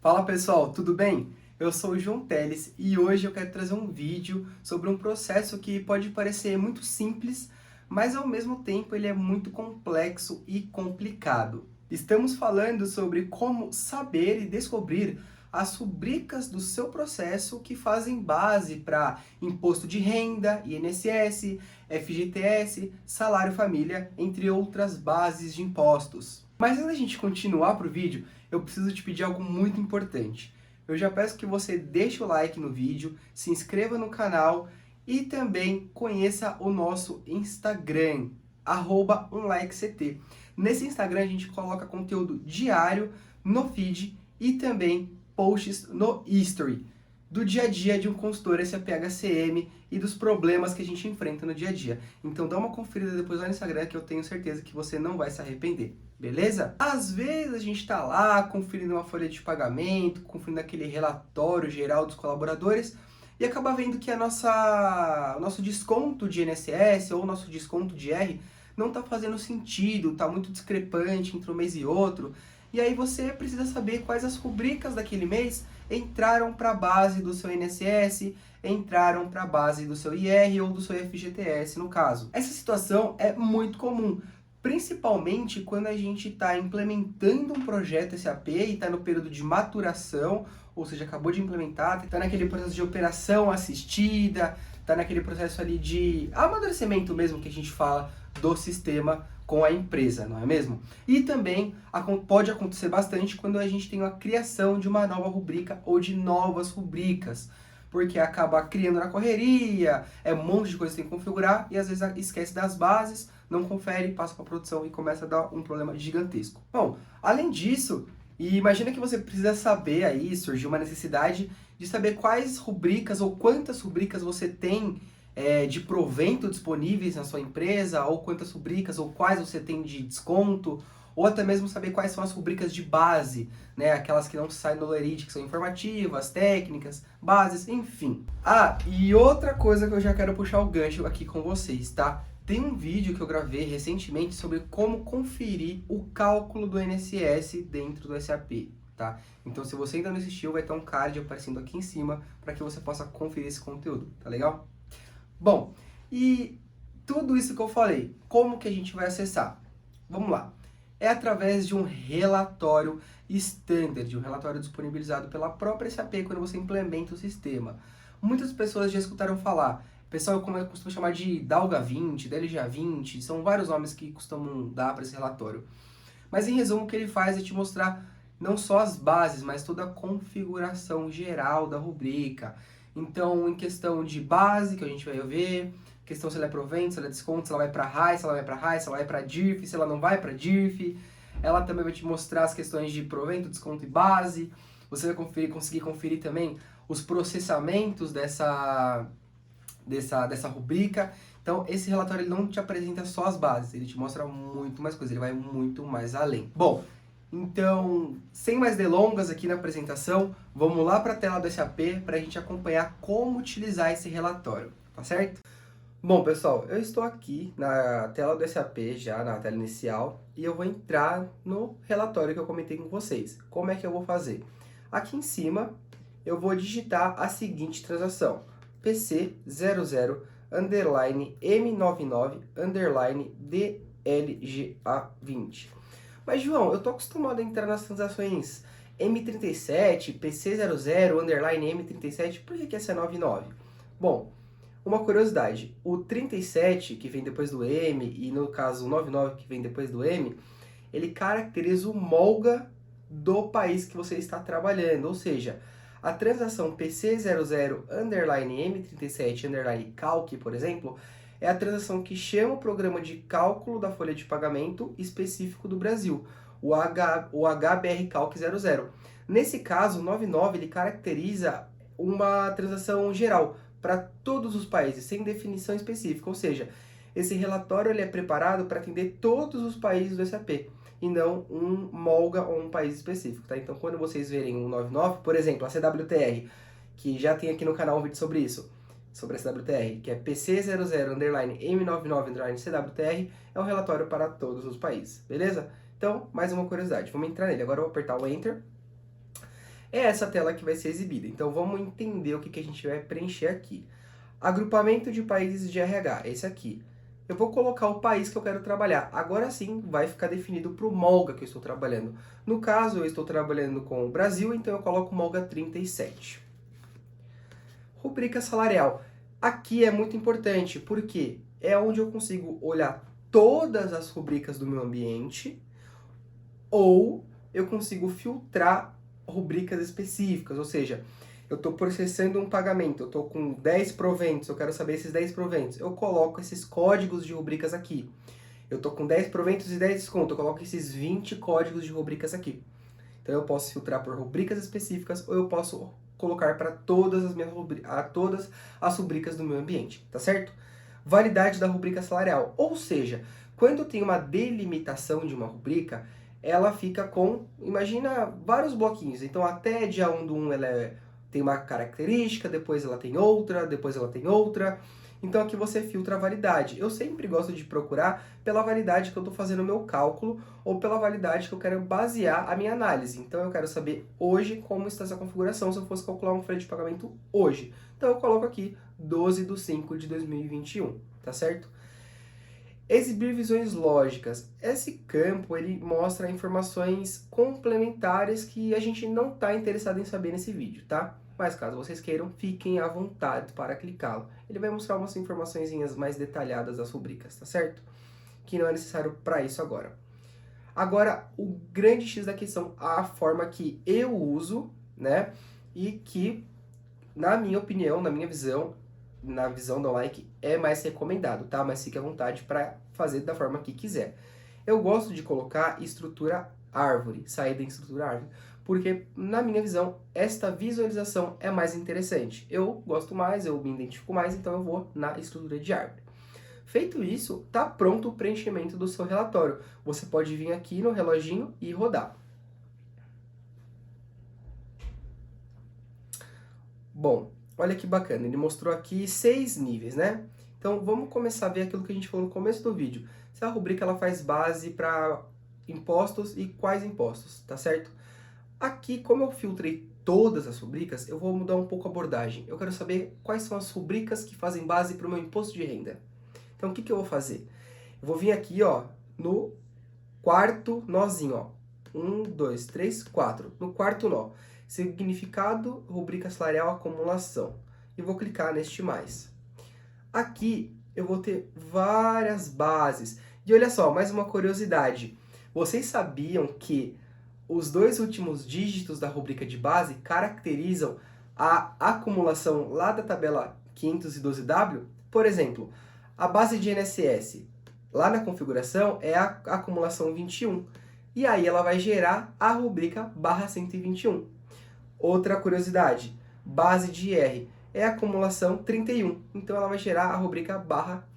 Fala pessoal, tudo bem? Eu sou o João Teles e hoje eu quero trazer um vídeo sobre um processo que pode parecer muito simples, mas ao mesmo tempo ele é muito complexo e complicado. Estamos falando sobre como saber e descobrir as rubricas do seu processo que fazem base para imposto de renda, INSS, FGTS, salário família, entre outras bases de impostos. Mas antes da gente continuar para o vídeo, eu preciso te pedir algo muito importante. Eu já peço que você deixe o like no vídeo, se inscreva no canal e também conheça o nosso Instagram, @umlikect. Nesse Instagram a gente coloca conteúdo diário no feed e também posts no History, do dia a dia de um consultor SAP-HCM e dos problemas que a gente enfrenta no dia a dia. Então dá uma conferida depois lá no Instagram que eu tenho certeza que você não vai se arrepender, beleza? Às vezes a gente tá lá conferindo uma folha de pagamento, conferindo aquele relatório geral dos colaboradores e acaba vendo que o nosso desconto de INSS ou o nosso desconto de R não está fazendo sentido, está muito discrepante entre um mês e outro. E aí você precisa saber quais as rubricas daquele mês entraram para a base do seu INSS, entraram para a base do seu IR ou do seu FGTS, no caso. Essa situação é muito comum, principalmente quando a gente está implementando um projeto SAP e está no período de maturação, ou seja, acabou de implementar, está naquele processo de operação assistida, está naquele processo ali de amadurecimento mesmo que a gente fala do sistema com a empresa, não é mesmo? E também pode acontecer bastante quando a gente tem a criação de uma nova rubrica ou de novas rubricas, porque acaba criando na correria, é um monte de coisa que tem que configurar e às vezes esquece das bases, não confere, passa para a produção e começa a dar um problema gigantesco. Bom, além disso, e imagina que você precisa saber aí, surgiu uma necessidade de saber quais rubricas ou quantas rubricas você tem de provento disponíveis na sua empresa, ou quantas rubricas ou quais você tem de desconto, ou até mesmo saber quais são as rubricas de base, né? Aquelas que não saem no Lerite, que são informativas, técnicas, bases, enfim. Ah, e outra coisa que eu já quero puxar o gancho aqui com vocês, tá? Tem um vídeo que eu gravei recentemente sobre como conferir o cálculo do INSS dentro do SAP, tá? Então, se você ainda não assistiu, vai ter um card aparecendo aqui em cima para que você possa conferir esse conteúdo, tá legal? Bom, e tudo isso que eu falei, como que a gente vai acessar? Vamos lá. É através de um relatório standard, um relatório disponibilizado pela própria SAP quando você implementa o sistema. Muitas pessoas já escutaram falar, pessoal, como eu costumo chamar de Dalga 20, DLGA 20, são vários nomes que costumam dar para esse relatório. Mas em resumo, o que ele faz é te mostrar não só as bases, mas toda a configuração geral da rubrica. Então, em questão de base, que a gente vai ver, questão se ela é provento, se ela é desconto, se ela vai para RAI, se ela vai para RAI, se ela vai para DIRF, se ela não vai para DIRF. Ela também vai te mostrar as questões de provento, desconto e base. Você vai conseguir conferir também os processamentos dessa rubrica. Então, esse relatório ele não te apresenta só as bases, ele te mostra muito mais coisa, ele vai muito mais além. Bom, então, sem mais delongas aqui na apresentação, vamos lá para a tela do SAP para a gente acompanhar como utilizar esse relatório, tá certo? Bom, pessoal, eu estou aqui na tela do SAP já, na tela inicial, e eu vou entrar no relatório que eu comentei com vocês. Como é que eu vou fazer? Aqui em cima, eu vou digitar a seguinte transação, PC00-M99-DLGA20. Mas, João, eu tô acostumado a entrar nas transações M37, PC00-M37, por que essa é 99? Bom, uma curiosidade, o 37, que vem depois do M, e no caso o 99, que vem depois do M, ele caracteriza o molga do país que você está trabalhando, ou seja, a transação PC00-M37-calc, por exemplo, é a transação que chama o programa de cálculo da folha de pagamento específico do Brasil, o HBR Calc 00. Nesse caso, o 99 ele caracteriza uma transação geral para todos os países, sem definição específica, ou seja, esse relatório ele é preparado para atender todos os países do SAP e não um molga ou um país específico, tá? Então, quando vocês verem um 99, por exemplo, a CWTR, que já tem aqui no canal um vídeo sobre isso, sobre a CWTR, que é PC00-M99-CWTR, é um relatório para todos os países, beleza? Então, mais uma curiosidade, vamos entrar nele. Agora eu vou apertar o Enter. é essa tela que vai ser exibida. Então vamos entender o que a gente vai preencher aqui. Agrupamento de países de RH, esse aqui. Eu vou colocar o país que eu quero trabalhar. Agora sim vai ficar definido para o MOLGA que eu estou trabalhando. No caso, eu estou trabalhando com o Brasil, então eu coloco MOLGA 37. Rubrica salarial. Aqui é muito importante, porque é onde eu consigo olhar todas as rubricas do meu ambiente, ou eu consigo filtrar rubricas específicas, ou seja, eu estou processando um pagamento, eu estou com 10 proventos, eu quero saber esses 10 proventos, eu coloco esses códigos de rubricas aqui. Eu estou com 10 proventos e 10 desconto, eu coloco esses 20 códigos de rubricas aqui. Então eu posso filtrar por rubricas específicas ou eu posso colocar para todas as rubricas do meu ambiente, tá certo? Validade da rubrica salarial, ou seja, quando tem uma delimitação de uma rubrica, ela fica com, imagina, vários bloquinhos. Então até dia 1 do 1 ela tem uma característica, depois ela tem outra, depois ela tem outra. Então aqui você filtra a validade. Eu sempre gosto de procurar pela validade que eu estou fazendo o meu cálculo ou pela validade que eu quero basear a minha análise. Então eu quero saber hoje como está essa configuração se eu fosse calcular um folha de pagamento hoje. Então eu coloco aqui 12/5/2021, tá certo? Exibir visões lógicas. Esse campo ele mostra informações complementares que a gente não está interessado em saber nesse vídeo, tá? Mas caso vocês queiram, fiquem à vontade para clicá-lo. Ele vai mostrar umas informações mais detalhadas das rubricas, tá certo? Que não é necessário para isso agora. Agora, o grande X da questão, a forma que eu uso, né? E que, na minha opinião, na minha visão, na visão do like, é mais recomendado, tá? Mas fique à vontade para fazer da forma que quiser. Eu gosto de colocar estrutura árvore, saída em estrutura árvore, porque, na minha visão, esta visualização é mais interessante. Eu gosto mais, eu me identifico mais, então eu vou na estrutura de árvore. Feito isso, tá pronto o preenchimento do seu relatório. Você pode vir aqui no reloginho e rodar. Bom, olha que bacana, ele mostrou aqui 6 níveis, né? Então vamos começar a ver aquilo que a gente falou no começo do vídeo. Se a rubrica ela faz base para impostos e quais impostos, tá certo? Aqui, como eu filtrei todas as rubricas, eu vou mudar um pouco a abordagem. Eu quero saber quais são as rubricas que fazem base para o meu imposto de renda. Então o que eu vou fazer? Eu vou vir aqui, ó, no quarto nozinho, ó. 1, 2, 3, 4. No quarto nó. Significado, rubrica salarial, acumulação. E vou clicar neste mais. Aqui eu vou ter várias bases. E olha só, mais uma curiosidade. Vocês sabiam que os 2 últimos dígitos da rubrica de base caracterizam a acumulação lá da tabela 512W? Por exemplo, a base de INSS, lá na configuração, é a acumulação 21. E aí ela vai gerar a rubrica /121. Outra curiosidade, base de IR é a acumulação 31. Então ela vai gerar a rubrica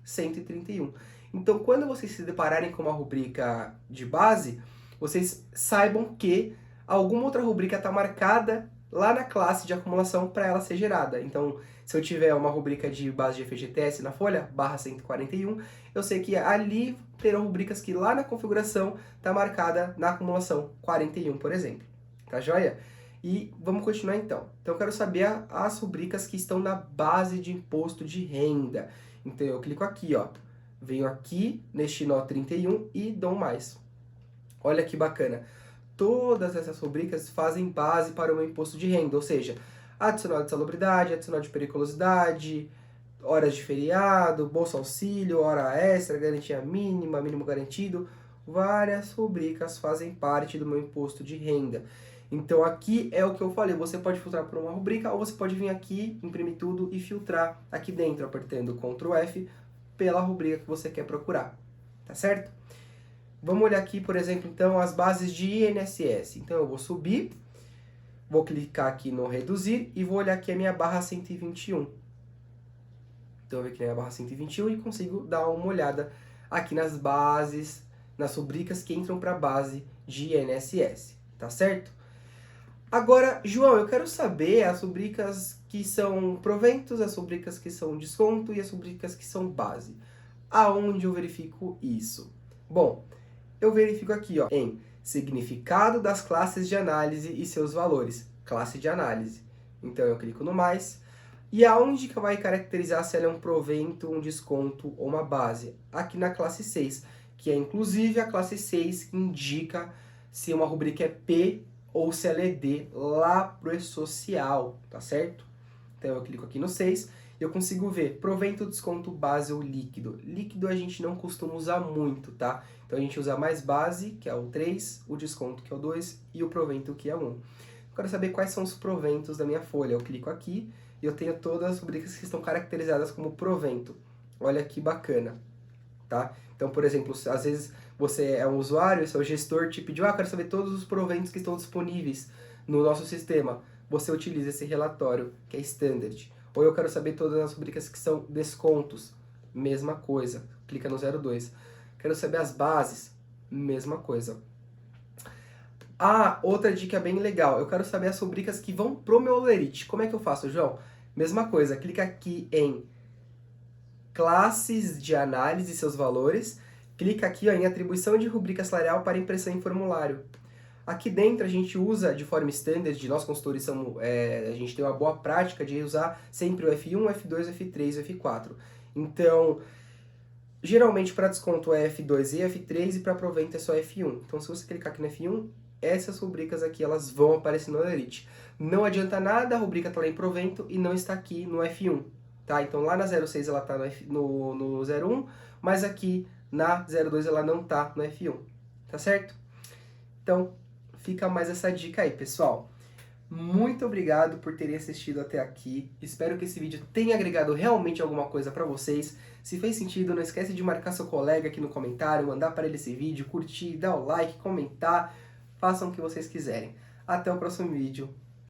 /131. Então quando vocês se depararem com uma rubrica de base, vocês saibam que alguma outra rubrica está marcada lá na classe de acumulação para ela ser gerada. Então, se eu tiver uma rubrica de base de FGTS na folha, /141, eu sei que ali terão rubricas que lá na configuração está marcada na acumulação 41, por exemplo. Tá joia? E vamos continuar então. Então eu quero saber as rubricas que estão na base de imposto de renda. Então eu clico aqui, ó. Venho aqui neste nó 31 e dou mais. Olha que bacana. Todas essas rubricas fazem base para o meu imposto de renda, ou seja, adicional de salubridade, adicional de periculosidade, horas de feriado, bolsa auxílio, hora extra, garantia mínima, mínimo garantido. Várias rubricas fazem parte do meu imposto de renda. Então aqui é o que eu falei, você pode filtrar por uma rubrica ou você pode vir aqui, imprimir tudo e filtrar aqui dentro, apertando Ctrl F pela rubrica que você quer procurar, tá certo? Vamos olhar aqui, por exemplo, então, as bases de INSS. Então eu vou subir, vou clicar aqui no reduzir e vou olhar aqui a minha /121. Então eu vou aqui na minha /121 e consigo dar uma olhada aqui nas bases, nas rubricas que entram para a base de INSS, tá certo? Agora, João, eu quero saber as rubricas que são proventos, as rubricas que são desconto e as rubricas que são base. Aonde eu verifico isso? Bom, eu verifico aqui, ó, em significado das classes de análise e seus valores. classe de análise. Então eu clico no mais, e aonde que vai caracterizar se ela é um provento, um desconto ou uma base? Aqui na classe 6, que é inclusive a classe 6 que indica se uma rubrica é P ou se ela é D lá pro E-Social, tá certo? Então eu clico aqui no 6 e eu consigo ver provento, desconto, base ou líquido. Líquido a gente não costuma usar muito, tá? Então a gente usa mais base, que é o 3, o desconto, que é o 2, e o provento, que é o 1. Eu quero saber quais são os proventos da minha folha. Eu clico aqui e eu tenho todas as rubricas que estão caracterizadas como provento. Olha que bacana, tá? Então, por exemplo, às vezes você é um usuário, você é o gestor, te pediu, quero saber todos os proventos que estão disponíveis no nosso sistema. Você utiliza esse relatório, que é standard. Ou eu quero saber todas as rubricas que são descontos. Mesma coisa. Clica no 02. Quero saber as bases. Mesma coisa. Outra dica bem legal. Eu quero saber as rubricas que vão pro meu Olerite. Como é que eu faço, João? Mesma coisa. Clica aqui em classes de análise e seus valores. Clica aqui em atribuição de rubrica salarial para impressão em formulário. Aqui dentro a gente usa de forma standard, nós consultores a gente tem uma boa prática de usar sempre o F1, F2, F3 e F4. Então, geralmente para desconto é F2 e F3 e para provento é só F1. Então, se você clicar aqui no F1, essas rubricas aqui elas vão aparecer no Olerite. Não adianta nada a rubrica estar lá em provento e não está aqui no F1. Tá? Então, lá na 06 ela está no 01, mas aqui na 02 ela não está no F1. Tá certo? Então, fica mais essa dica aí, pessoal. Muito obrigado por terem assistido até aqui. Espero que esse vídeo tenha agregado realmente alguma coisa para vocês. Se fez sentido, não esquece de marcar seu colega aqui no comentário, mandar para ele esse vídeo, curtir, dar o like, comentar. Façam o que vocês quiserem. Até o próximo vídeo.